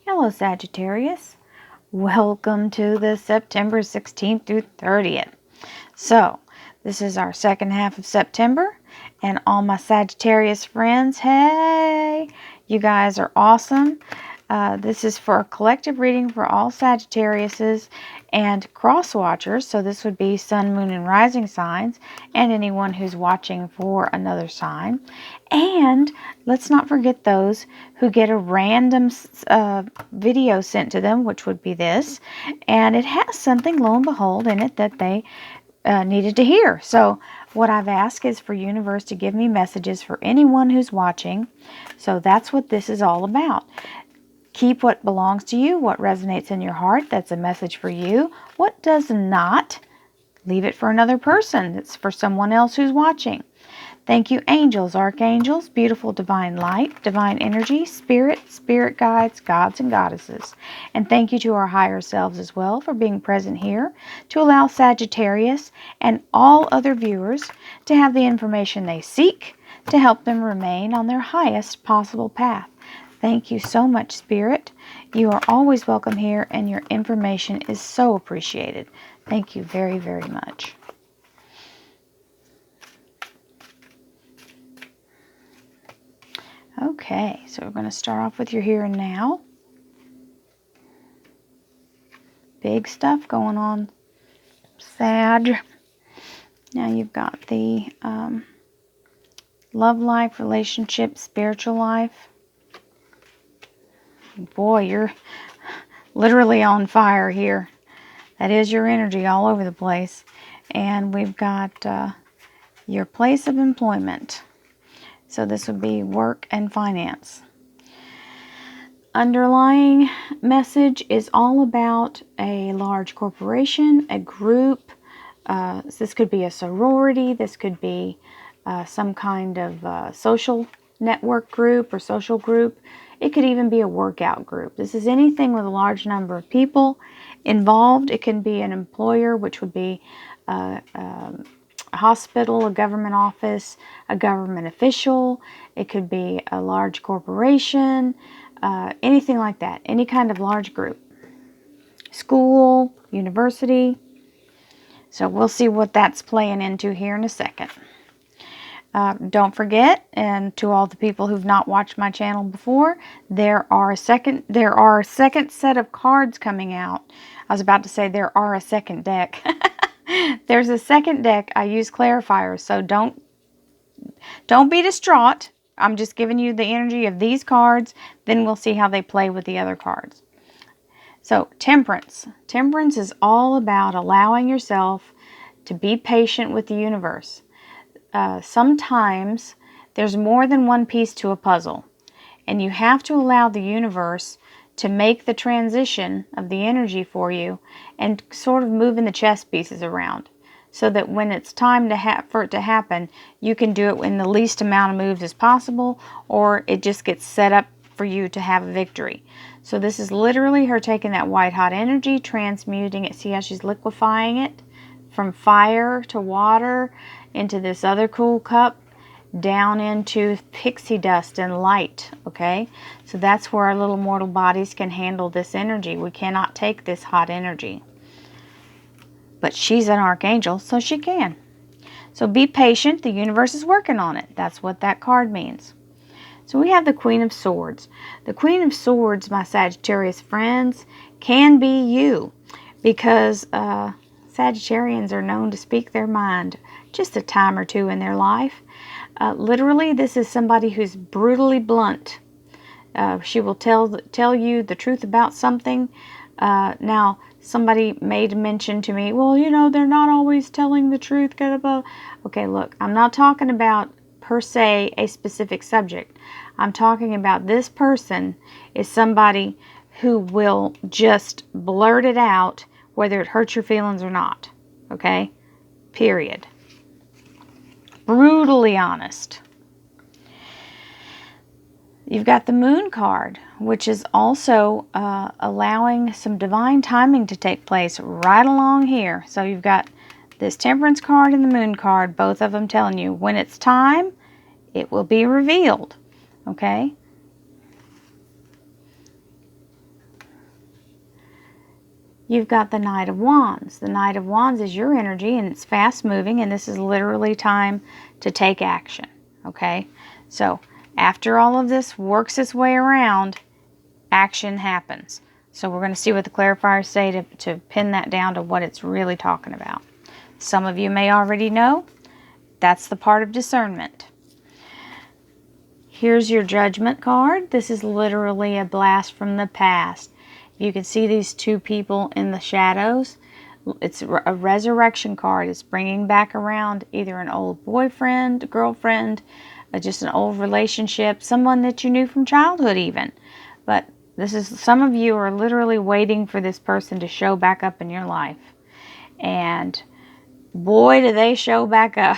Hello Sagittarius. Welcome to the September 16th through 30th. So, this is our second half of September, and all my Sagittarius friends, hey, you guys are awesome. This is for a collective reading for all Sagittariuses and cross watchers. So this would be sun, moon, and rising signs, and anyone who's watching for another sign. And let's not forget those who get a random video sent to them, which would be this, and it has something, lo and behold, in it that they needed to hear. So what I've asked is for universe to give me messages for anyone who's watching. So that's what this is all about. Keep what belongs to you, what resonates in your heart. That's a message for you. What does not, leave it for another person. It's for someone else who's watching. Thank you, angels, archangels, beautiful divine light, divine energy, spirit guides, gods and goddesses. And thank you to our higher selves as well for being present here to allow Sagittarius and all other viewers to have the information they seek to help them remain on their highest possible path. Thank you so much, Spirit. You are always welcome here, and your information is so appreciated. Thank you very, very much. Okay, so we're going to start off with your here and now. Big stuff going on, Sag. Now you've got the love life, relationship, spiritual life. Boy, you're literally on fire here. That is your energy all over the place. And we've got your place of employment. So this would be work and finance. Underlying message is all about a large corporation, a group. This could be a sorority. This could be some kind of social network group or social group. It could even be a workout group. This is anything with a large number of people involved. It can be an employer, which would be a hospital, a government office, a government official. It could be a large corporation, anything like that. Any kind of large group. School, university. So we'll see what that's playing into here in a second. Don't forget, and to all the people who've not watched my channel before, there are a second set of cards coming out. I was about to say there are a second deck. There's a second deck. I use Clarifier, so don't be distraught. I'm just giving you the energy of these cards. Then we'll see how they play with the other cards. So Temperance. Temperance is all about allowing yourself to be patient with the universe. Sometimes there's more than one piece to a puzzle, and you have to allow the universe to make the transition of the energy for you and sort of moving the chess pieces around so that when it's time for it to happen, you can do it in the least amount of moves as possible, or it just gets set up for you to have a victory. So this is literally her taking that white hot energy, transmuting it. See how she's liquefying it from fire to water into this other cool cup, down into pixie dust and light, okay? So that's where our little mortal bodies can handle this energy. We cannot take this hot energy. But she's an archangel, so she can. So be patient. The universe is working on it. That's what that card means. So we have the Queen of Swords. The Queen of Swords, my Sagittarius friends, can be you, because Sagittarians are known to speak their mind just a time or two in their life. Literally, this is somebody who's brutally blunt. She will tell you the truth about something. Now, somebody made mention to me, well, you know, they're not always telling the truth. Okay, look, I'm not talking about per se a specific subject. I'm talking about this person is somebody who will just blurt it out whether it hurts your feelings or not. Okay? Period. Brutally honest. You've got the Moon card, which is also allowing some divine timing to take place right along here. So you've got this Temperance card and the Moon card, both of them telling you when it's time, it will be revealed. Okay? you've got the Knight of Wands. The Knight of Wands is your energy, and it's fast moving, and this is literally time to take action, okay? So after all of this works its way around, action happens. So we're going to see what the clarifiers say to pin that down to what it's really talking about. Some of you may already know. That's the part of discernment. Here's your Judgment card. This is literally a blast from the past. You can see these two people in the shadows. It's a resurrection card. It's bringing back around either an old boyfriend, girlfriend, just an old relationship, someone that you knew from childhood even. But this is, some of you are literally waiting for this person to show back up in your life. And boy, do they show back up.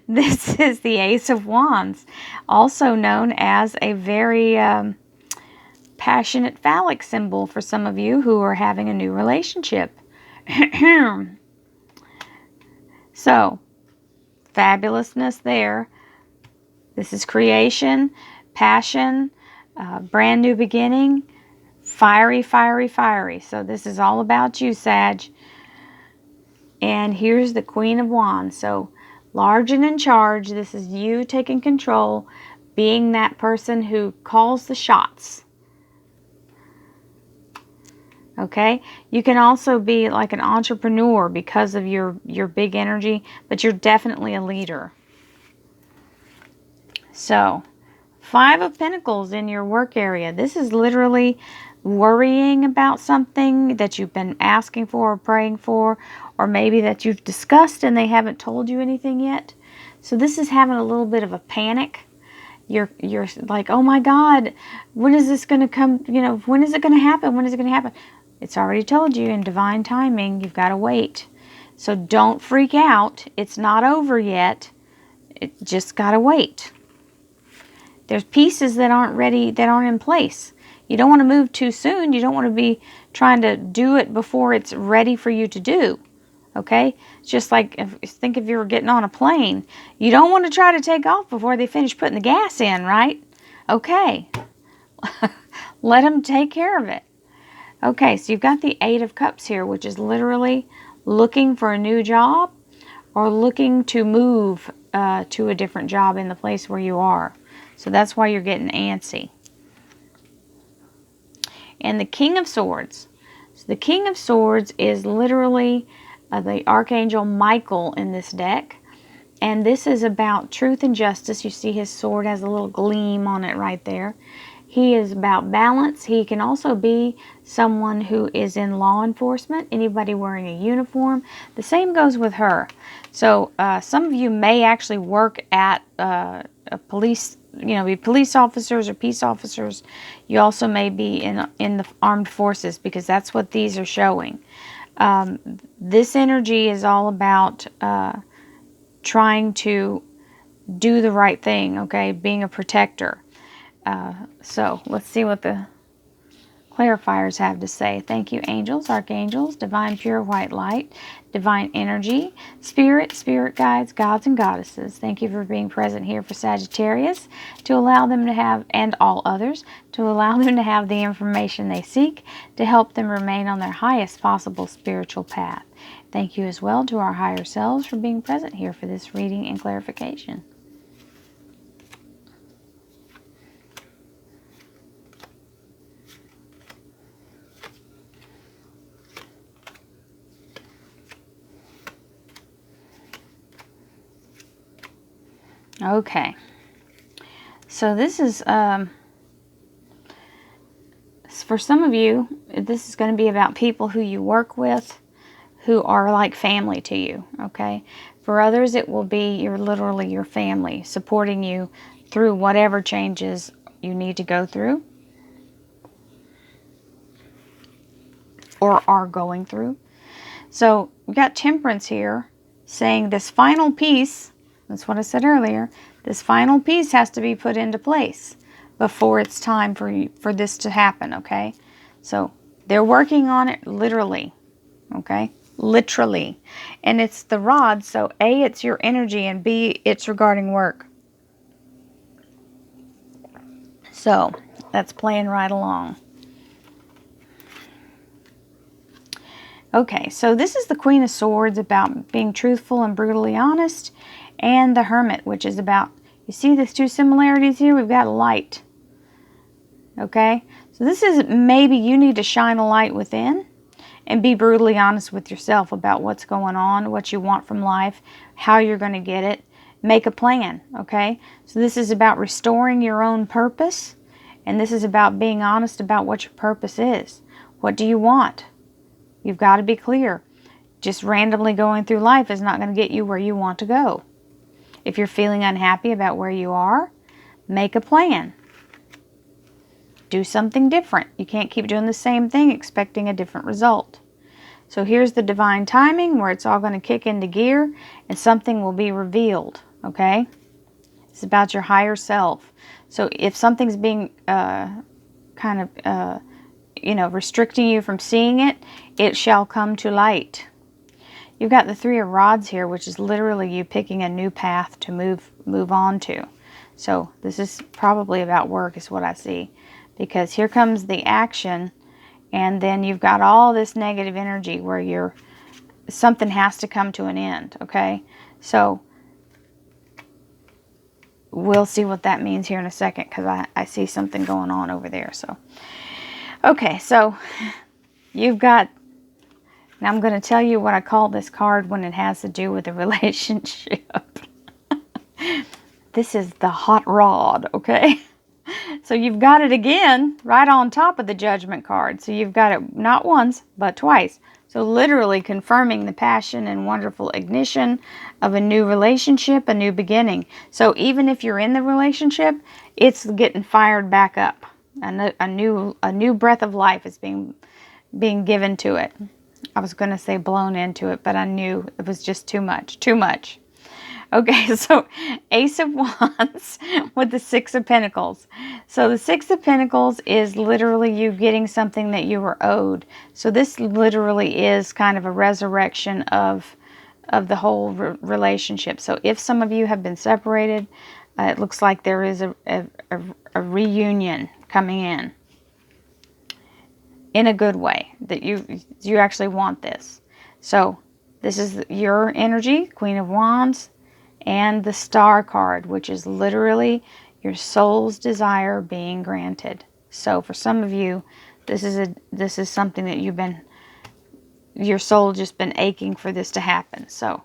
This is the Ace of Wands, also known as a very passionate phallic symbol for some of you who are having a new relationship. So, fabulousness there. This is creation, passion, brand new beginning, fiery, fiery, fiery. So this is all about you, Sag. And here's the Queen of Wands. So large and in charge. This is you taking control, being that person who calls the shots. Okay? You can also be like an entrepreneur because of your big energy, but you're definitely a leader. So, Five of Pentacles in your work area. This is literally worrying about something that you've been asking for or praying for, or maybe that you've discussed and they haven't told you anything yet. So this is having a little bit of a panic. You're like, oh my God, when is this going to come? You know, when is it going to happen? When is it going to happen? It's already told you in divine timing. You've got to wait. So don't freak out. It's not over yet. It just got to wait. There's pieces that aren't ready, that aren't in place. You don't want to move too soon. You don't want to be trying to do it before it's ready for you to do. Okay? It's just like, think if you were getting on a plane. You don't want to try to take off before they finish putting the gas in, right? Okay. Let them take care of it. Okay, so you've got the Eight of Cups here, which is literally looking for a new job or looking to move to a different job in the place where you are. So that's why you're getting antsy. And the King of Swords. So the King of Swords is literally the Archangel Michael in this deck. And this is about truth and justice. You see his sword has a little gleam on it right there. He is about balance. He can also be someone who is in law enforcement, anybody wearing a uniform. The same goes with her. So some of you may actually work at a police, you know, be police officers or peace officers. You also may be in the armed forces, because that's what these are showing. This energy is all about trying to do the right thing, okay? Being a protector. So let's see what the clarifiers have to say. Thank you, angels, archangels, divine pure white light, divine energy, spirit, spirit guides, gods and goddesses. Thank you for being present here for Sagittarius, to allow them to have, and all others, to allow them to have the information they seek to help them remain on their highest possible spiritual path. Thank you as well to our higher selves for being present here for this reading and clarification. Okay, so this is, for some of you, this is going to be about people who you work with, who are like family to you, okay? For others, it will be literally your family, supporting you through whatever changes you need to go through, or are going through. So, we've got Temperance here, saying this final piece, that's what I said earlier, this final piece has to be put into place before it's time for this to happen, okay? So they're working on it literally, okay? Literally. And it's the rod, so A, it's your energy, and B, it's regarding work. So that's playing right along. Okay, so this is the Queen of Swords, about being truthful and brutally honest, and the Hermit, which is about, you see these two similarities here? We've got light. Okay, so this is maybe you need to shine a light within and be brutally honest with yourself about what's going on, what you want from life, how you're going to get it. Make a plan, okay? So this is about restoring your own purpose, and this is about being honest about what your purpose is. What do you want? You've got to be clear. Just randomly going through life is not going to get you where you want to go. If you're feeling unhappy about where you are, make a plan. Do something different. You can't keep doing the same thing expecting a different result. So here's the divine timing where it's all going to kick into gear and something will be revealed, okay? It's about your higher self. So if something's being restricting you from seeing it, it shall come to light. You've got the Three of Rods here, which is literally you picking a new path to move on to. So this is probably about work is what I see. Because here comes the action, and then you've got all this negative energy where something has to come to an end, okay? So we'll see what that means here in a second, because I see something going on over there. So, okay, so you've got, now I'm going to tell you what I call this card when it has to do with a relationship. This is the hot rod, okay? So you've got it again right on top of the Judgment card. So you've got it not once, but twice. So literally confirming the passion and wonderful ignition of a new relationship, a new beginning. So even if you're in the relationship, it's getting fired back up. A new breath of life is being given to it. I was going to say blown into it, but I knew it was just too much. Too much. Okay, so Ace of Wands with the Six of Pentacles. So the Six of Pentacles is literally you getting something that you were owed. So this literally is kind of a resurrection of the whole relationship. So if some of you have been separated, it looks like there is a reunion coming in a good way, that you actually want this. So this is your energy, Queen of Wands, and the Star card, which is literally your soul's desire being granted. So for some of you, this is something that your soul just been aching for this to happen. So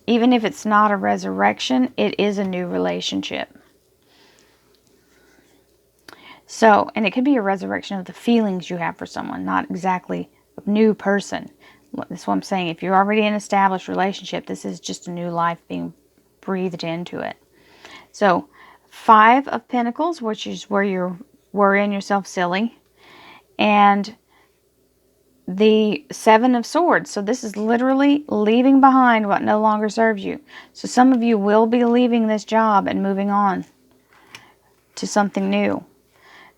even if it's not a resurrection, it is a new relationship. So, and it could be a resurrection of the feelings you have for someone, not exactly a new person. That's what I'm saying. If you're already in an established relationship, this is just a new life being breathed into it. So, Five of Pentacles, which is where you're worrying yourself silly. And the Seven of Swords. So this is literally leaving behind what no longer serves you. So some of you will be leaving this job and moving on to something new.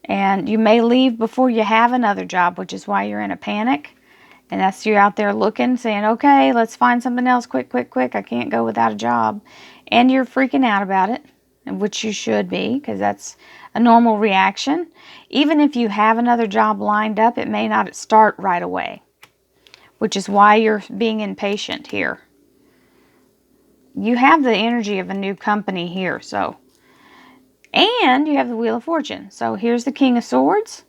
And you may leave before you have another job, which is why you're in a panic. And that's you out there looking, saying, okay, let's find something else quick, quick, quick. I can't go without a job. And you're freaking out about it, which you should be, because that's a normal reaction. Even if you have another job lined up, it may not start right away, which is why you're being impatient here. You have the energy of a new company here, so. And you have the Wheel of Fortune. So here's the King of Swords,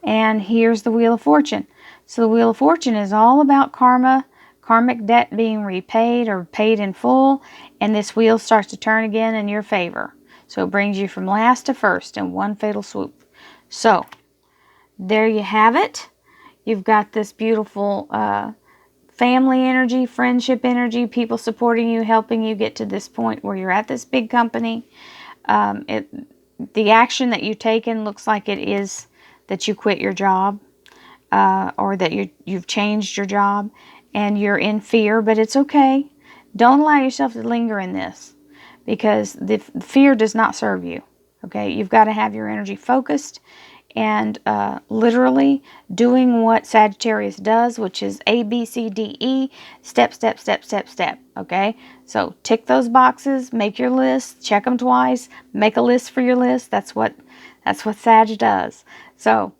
and here's the Wheel of Fortune. So the Wheel of Fortune is all about karma, karmic debt being repaid or paid in full, and this wheel starts to turn again in your favor. So it brings you from last to first in one fatal swoop. So there you have it. You've got this beautiful family energy, friendship energy, people supporting you, helping you get to this point where you're at this big company. The action that you've taken looks like it is that you quit your job. Or that you've changed your job and you're in fear, but it's okay. Don't allow yourself to linger in this, because the fear does not serve you. Okay, you've got to have your energy focused and literally doing what Sagittarius does, which is A, B, C, D, E, step, step, step, step, step. Okay, so tick those boxes, make your list, check them twice, make a list for your list. That's what Sag does. So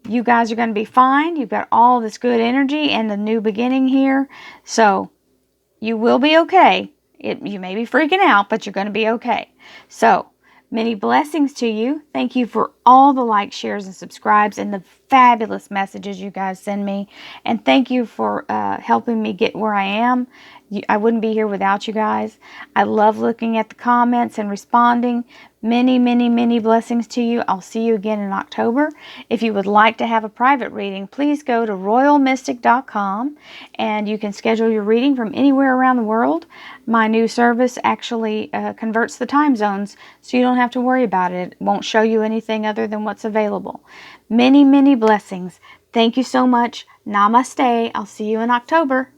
you guys are going to be fine. You've got all this good energy and the new beginning here. So you will be okay. You may be freaking out, but you're going to be okay. So many blessings to you. Thank you for all the likes, shares, and subscribes and the fabulous messages you guys send me. And thank you for helping me get where I am. I wouldn't be here without you guys. I love looking at the comments and responding. Many, many, many blessings to you. I'll see you again in October. If you would like to have a private reading, please go to royalmystic.com and you can schedule your reading from anywhere around the world. My new service actually converts the time zones, so you don't have to worry about it. It won't show you anything other than what's available. Many, many blessings. Thank you so much. Namaste. I'll see you in October.